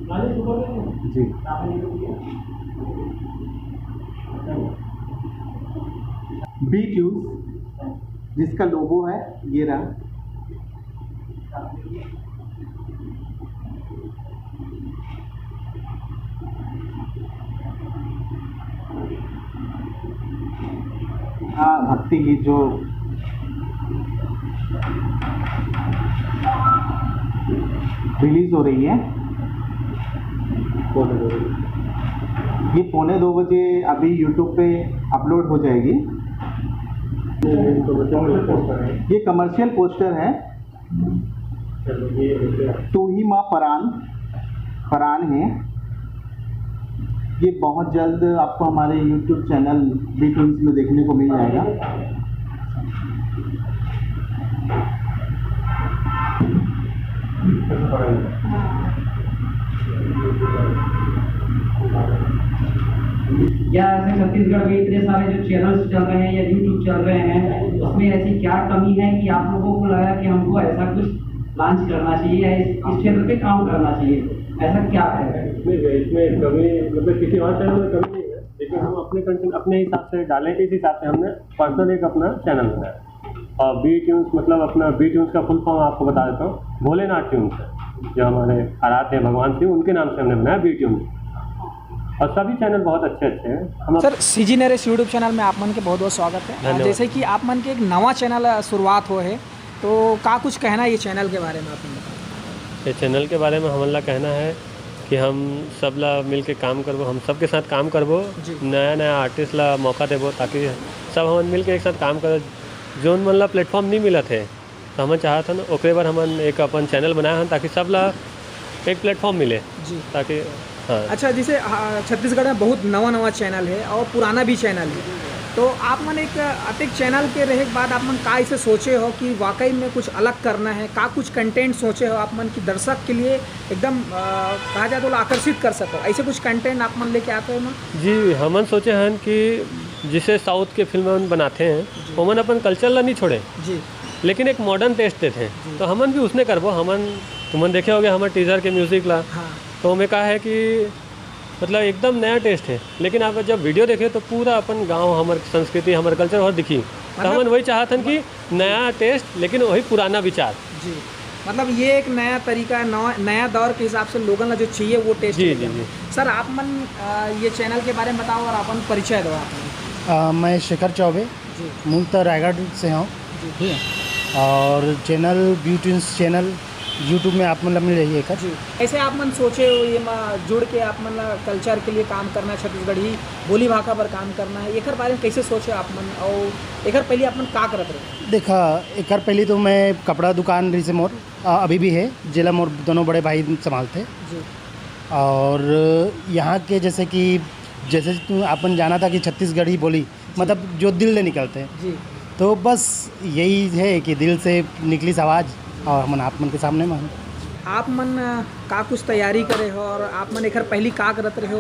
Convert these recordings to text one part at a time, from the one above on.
जी। B tunes जिसका लोगो है ये रहा। हाँ, भक्ति गीत जो रिलीज हो रही है ये 1:45 अभी यूट्यूब पे अपलोड हो जाएगी। ये कमर्शियल पोस्टर है। तू ही माँ फरान है। ये बहुत जल्द आपको हमारे यूट्यूब चैनल बी ट्यून्स में देखने को मिल जाएगा। या ऐसे छत्तीसगढ़ में इतने सारे जो चैनल्स चल रहे हैं या यूट्यूब चल रहे हैं उसमें ऐसी क्या कमी है कि आप लोगों को लगा कि हमको ऐसा कुछ लॉन्च करना चाहिए या इस क्षेत्र पे काम करना चाहिए, ऐसा क्या है? इसमें कमी मतलब किसी और चैनल में कमी नहीं है, लेकिन हम अपने कंटेंट अपने हिसाब से डालें। इस हिसाब से हमने पर्सनल एक अपना चैनल बनाया। और बी ट्यून्स मतलब अपना बी ट्यून्स का फुल फॉर्म आपको बता देता हूँ, भोलेनाथ ट्यून्स है। जो हमारे आराध्य हैं भगवान शिव, उनके नाम से हमने बनाया बी ट्यून्स। और सभी चैनल बहुत अच्छे हैं। हम sir CG Naresh YouTube channel में आप मन के बहुत बहुत स्वागत है। जैसे कि आप मन के एक नवा चैनल शुरुआत हो है, तो का कुछ कहना है ये चैनल के बारे में आप बताओ। ये चैनल के बारे में हमला कहना है कि हम सब ला मिल के काम करबो, हम सबके साथ काम करबो, नया नया आर्टिस्ट ला मौका देबो ताकि सब हम मिल के एक साथ काम कर। जोन मन ला प्लेटफॉर्म नहीं मिला थे तो हम चाहत हन ओकरे बार हमन एक अपन चैनल बनाया हन ताकि सब ला एक प्लेटफॉर्म मिले जी। ताकि हाँ। अच्छा, जैसे छत्तीसगढ़ में बहुत नवा चैनल है और पुराना भी चैनल है, तो आप मन एक अतिक चैनल के रहे के बाद आप मन का इसे सोचे हो कि वाकई में कुछ अलग करना है, का कुछ कंटेंट सोचे हो आप मन की दर्शक के लिए एकदम कहा जाए तो आकर्षित कर सको, ऐसे कुछ कंटेंट आप मन लेके आते हो मन? जी, हमन सोचे हैं कि जिसे साउथ के फिल्म बनाते हैं वो मन अपन कल्चर ला नहीं छोड़े जी, लेकिन एक मॉडर्न टेस्ट देते हैं, तो हमन भी उसने करबो। हमन तुमन देखे होगे हमारे टीजर के म्यूज़िक ला, हाँ। तो हमें कहा है कि मतलब एकदम नया टेस्ट है, लेकिन आप जब वीडियो देखे तो पूरा अपन गांव हमारे संस्कृति हमारे कल्चर और दिखी। तो हमन वही चाहते हैं कि नया टेस्ट लेकिन वही पुराना विचार। जी, मतलब ये एक नया तरीका, नया दौर के हिसाब से लोगों को जो चाहिए वो टेस्ट। जी जी जी। सर आप मन ये चैनल के बारे में बताओ और अपन परिचय दो आप। मैं शेखर चौबे मूलतः रायगढ़ से हूँ, ठीक है। और channel B tunes channel YouTube में आप मतलब मिल रही है जी। ऐसे आप मन सोचे हो ये जुड़ के आप मन कल्चर के लिए काम करना है, छत्तीसगढ़ी बोली भाषा पर काम करना है, एक बारे में कैसे सोचे आप मन और एक पहले आप मन का करत रहे? देखा, एक पहले तो मैं कपड़ा दुकान रिसे मोर अभी भी है, जिला मोर दोनों बड़े भाई संभालते जी। और यहाँ के जैसे अपन जाना था कि छत्तीसगढ़ी बोली मतलब जो दिल से निकलते हैं जी, तो बस यही है कि दिल से निकली आवाज़ और हम आप मन के सामने में आप मन का कुछ तैयारी करे हो और आप मन एक पहली का करत रहे हो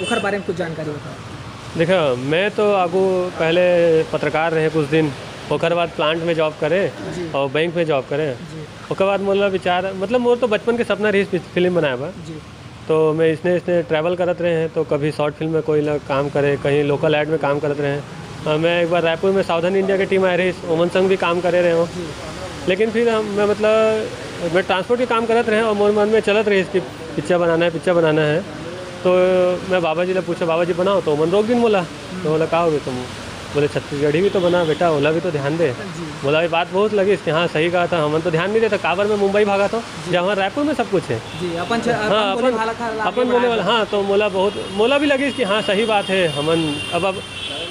ओकर बारे में कुछ जानकारी बताओ। देखा, मैं तो आगू पहले पत्रकार रहे कुछ दिन, ओकर बाद प्लांट में जॉब करे और बैंक में जॉब करे। ओकर बाद मोला विचार मतलब मोर तो बचपन के सपना रही फिल्म बनाया बा, तो मैं इसने ट्रैवल करत रहे हैं, तो कभी शॉर्ट फिल्म में कोई काम करे, कहीं लोकल ऐड में काम करते रहे हैं। मैं एक बार रायपुर में साउदर्न इंडिया की टीम आई रही, ओमन संग भी काम करे रहे हो, लेकिन फिर मैं ट्रांसपोर्ट के काम करते रहे और मोर मन में चलत रही इसकी पिक्चर बनाना है। तो मैं बाबा जी ने पूछा, बाबा जी बनाओ, तो मन रोक दिन बोला। तो बोला कहा होगी तुम? बोले छत्तीसगढ़ी भी तो बना बेटा, ओला भी तो ध्यान दे। बोला ये बात बहुत लगी इसकी, हाँ सही कहा था, हमन तो ध्यान नहीं देता। काबर में मुंबई भागा था जब हमारे रायपुर में सब कुछ है। हाँ अपन बोले वाला, हाँ तो मोला भी लगी कि हाँ सही बात है। हमन अब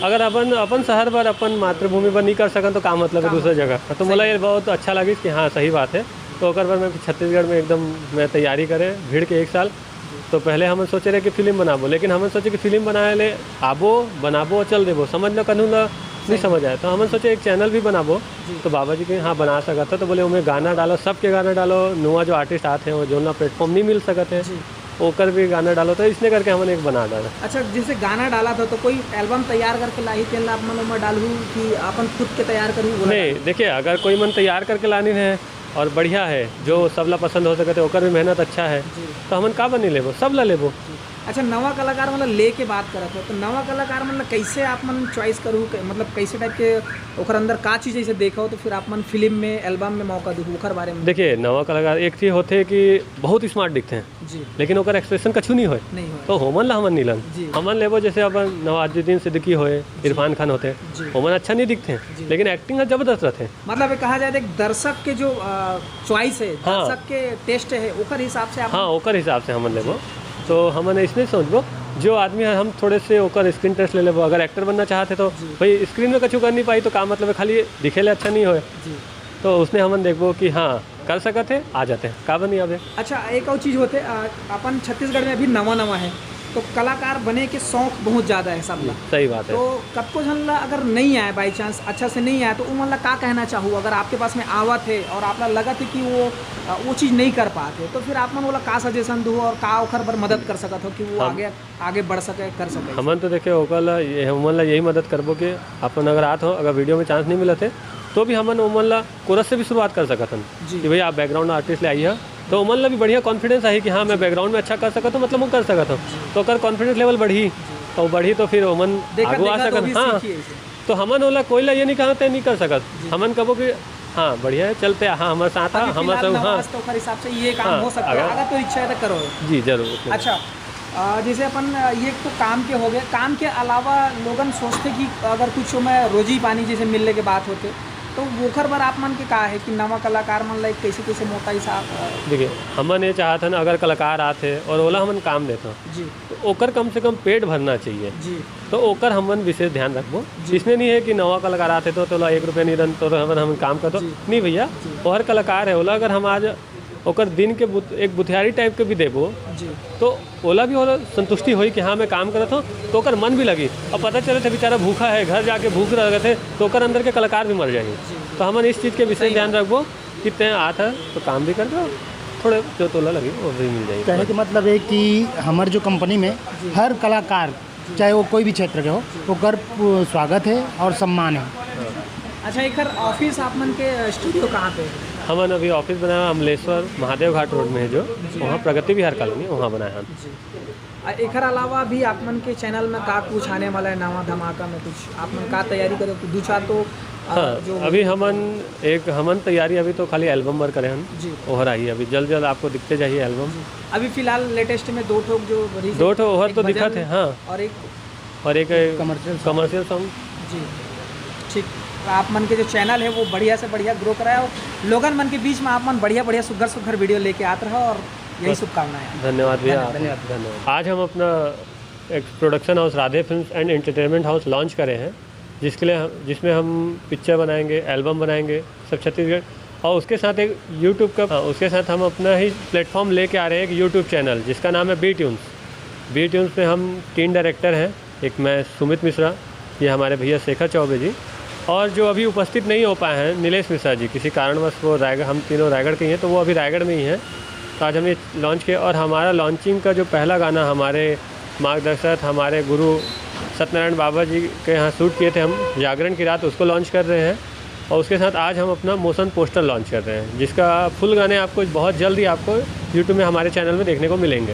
अगर अपन शहर पर अपन मातृभूमि पर नहीं कर सकन तो काम मतलब है दूसरी जगह। तो मोला ये बहुत अच्छा लगी कि हाँ सही बात है। तो अगर मैं छत्तीसगढ़ में एकदम मैं तैयारी करे भीड़ के 1 साल, तो पहले हम सोचे रहे कि फिल्म बनाबो, लेकिन हम सोचे कि फिल्म बनाए ले आबो बनाबो चल देबो, समझ न कनू ना नहीं समझ आया। तो हम सोचे एक चैनल भी बनाबो। तो बाबा जी के हाँ बना सकता, तो बोले उनमें गाना डालो, सबके गाना डालो, नुआ जो आर्टिस्ट आते हैं वो जो ना प्लेटफॉर्म नहीं मिल सकते हैं ओकर भी गाना डालो, तो इसने करके हमने एक बना डाला। अच्छा, जैसे गाना डाला था तो कोई एल्बम तैयार करके लाई तेल आप मन डालू कि अपन खुद के तैयार करूँ? नहीं, देखिए अगर कोई मन तैयार करके लानी है और बढ़िया है, जो सबला पसंद हो सके ओकर भी मेहनत अच्छा है, तो हमन का बनी लेबो, सब ला लेबो। अच्छा, नवा कलाकार मतलब ले के बात करत हो, तो नवा कलाकार मतलब कैसे आप मन चॉइस करूँ, मतलब कैसे टाइप के ओकर अंदर का चीज़ ऐसे देखा हो तो फिर आप मन फिल्म में, एल्बम में मौका दू ओकर बारे में? देखिए, नवा कलाकार एक चीज़ होते कि बहुत स्मार्ट दिखते हैं जी, लेकिन ओकर एक्सप्रेशन कछु नहीं होए, नहीं हो तो होमन ला हमन नीलन जी। हमन लेबो। जैसे अपन नवाजुद्दीन सिद्दीकी होए, इरफान खान होते, जी। होमन अच्छा नहीं दिखते हैं लेकिन एक्टिंग जबरदस्त रहते हैं। मतलब ये कहा जाए एक दर्शक के जो चॉइस है, हाँ। दर्शक के टेस्ट है ओकर हिसाब से आप हाँ, ओकर हिसाब से हमन लेबो। तो हमन इसमें सोचबो जो आदमी है हम थोड़े से ओकर स्क्रीन टेस्ट ले लेबो। अगर एक्टर बनना चाहते तो भाई स्क्रीन में कछु कर नहीं पाई तो का मतलब है, खाली दिखे ले अच्छा नहीं होए, जी। तो उसने हमन देखबो कि हाँ कर सकते हैं, आ जाते हैं, का बनी आवे। अच्छा, एक और चीज़ होते अपन छत्तीसगढ़ में अभी नवा है तो कलाकार बने के शौक बहुत ज़्यादा है सब ला। सही बात है। तो कब को झन ला अगर नहीं आए बाई चांस अच्छा से नहीं आए तो वो मतलब का कहना चाहूँ, अगर आपके पास में आवत है और आप लगा थे कि वो चीज़ नहीं कर पाते तो फिर आप मन बोला का सजेशन दो और का ओखर पर मदद कर सकत हो कि वो आगे बढ़ सके, कर सके? हमन तो देखे ओकर हमन ला यही मदद करबो कि अपन अगर आत हो, अगर वीडियो में चांस नहीं मिलत है तो भी हमन ओमन ला कोरस से भी शुरुआत कर सकत हन जी। कि भैया आप बैकग्राउंड आर्टिस्ट ले आई है, तो ओमन ला भी बढ़िया कॉन्फिडेंस आई कि हाँ मैं बैकग्राउंड में अच्छा कर सकता हूँ, मतलब वो कर सकता हूँ, तो अगर कॉन्फिडेंस लेवल बढ़ी तो फिर ओमन आगू आ सकत। हाँ, तो हमन ओला कोई ला ये नहीं कहते नहीं कर सकत, हमन कबो कि हाँ बढ़िया है चलते, हाँ हमारे साथ हाँ हमारे सब, हाँ तो ओकर हिसाब से ये काम हाँ, हो सकता है, अगर तो इच्छा है तो करो। जी जरूर। अच्छा, जैसे अपन ये तो काम के हो गए, काम के अलावा लोगन सोचते कि अगर कुछ में रोजी पानी जैसे मिलने के बात होते तो वोखर बार आप मन के का है कि नवा कलाकार मन लाइक कैसे कैसे मौका हिसाब? देखिए, हमन ये चाहते ना अगर कलाकार आते और ओला हमन काम देते जी, तो ओकर कम से कम पेट भरना चाहिए जी, तो ओकर हमन विशेष ध्यान रखबो। इसमें नहीं है कि नवा कलाकार आते तो ओला 1 रुपया नहीं दन तो हम काम कर दो, नहीं भैया, वो हर कलाकार है ओला अगर हम आज ओकर दिन के एक बुथियारी टाइप के भी देबो जी, तो ओला भी ओला संतुष्टि होई कि हाँ मैं काम करत हूँ, तो ओकर मन भी लगी। और पता चले थे बेचारा भूखा है, घर जाके भूख रह थे तो ओकर अंदर के कलाकार भी मर जाएंगे। तो हमन इस चीज़ के विशेष ध्यान रखबो कि ते आता है तो काम भी कर दो, थोड़े जो तोला लगे वो भी मिल जाएगी। कहने का मतलब है कि हमारे जो कंपनी में हर कलाकार चाहे वो कोई भी क्षेत्र के हो ओकर स्वागत है और सम्मान है। अच्छा, एक ऑफिस आप मन के स्टूडियो कहाँ पे? हमन अभी ऑफिस बनाया अमलेश्वर महादेव घाट रोड में है, जो वहाँ प्रगति विहार कॉलोनी वहाँ बनाया हम। एक अलावा भी आप मन के चैनल में का कुछ आने वाला है नवा धमाका में, कुछ आप मन का तैयारी करो दो चार तो हाँ, जो अभी हमन तैयारी अभी तो खाली एल्बम वर्क करे हम जी, ओहर आई अभी जल्द आपको दिखते जाइए एल्बम। अभी फिलहाल लेटेस्ट में 2 ठोक जो दो ठो ओहर तो दिखा थे, हाँ, और एक कमर्शियल सॉन्ग। जी, ठीक। आप मन के जो चैनल है वो बढ़िया से बढ़िया ग्रो कराया और लोगन मन के बीच में आप मन बढ़िया सुघर वीडियो लेके आते रहो और यही शुभकामनाएं। धन्यवाद भैया, धन्यवाद। आज हम अपना एक production house Radhe films and entertainment house launch करे हैं, जिसमें हम पिक्चर बनाएंगे, एल्बम बनाएंगे सब छत्तीसगढ़, और उसके साथ एक यूट्यूब का उसके साथ हम अपना ही प्लेटफॉर्म लेके आ रहे हैं, एक यूट्यूब चैनल जिसका नाम है बी ट्यून्स में हम 3 डायरेक्टर हैं, एक मैं सुमित मिश्रा, ये हमारे भैया शेखर चौबे जी, और जो अभी उपस्थित नहीं हो पाए हैं नीलेश मिश्रा जी, किसी कारणवश वो रायगढ़, हम तीनों रायगढ़ के ही हैं तो वो अभी रायगढ़ में ही हैं। तो आज हमने लॉन्च किया और हमारा लॉन्चिंग का जो पहला गाना हमारे मार्गदर्शक हमारे गुरु सत्यनारायण बाबा जी के यहाँ शूट किए थे हम, जागरण की रात, उसको लॉन्च कर रहे हैं। और उसके साथ आज हम अपना मोशन पोस्टर लॉन्च कर रहे हैं, जिसका फुल गाने आपको बहुत जल्दी आपको यूट्यूब में हमारे चैनल में देखने को मिलेंगे।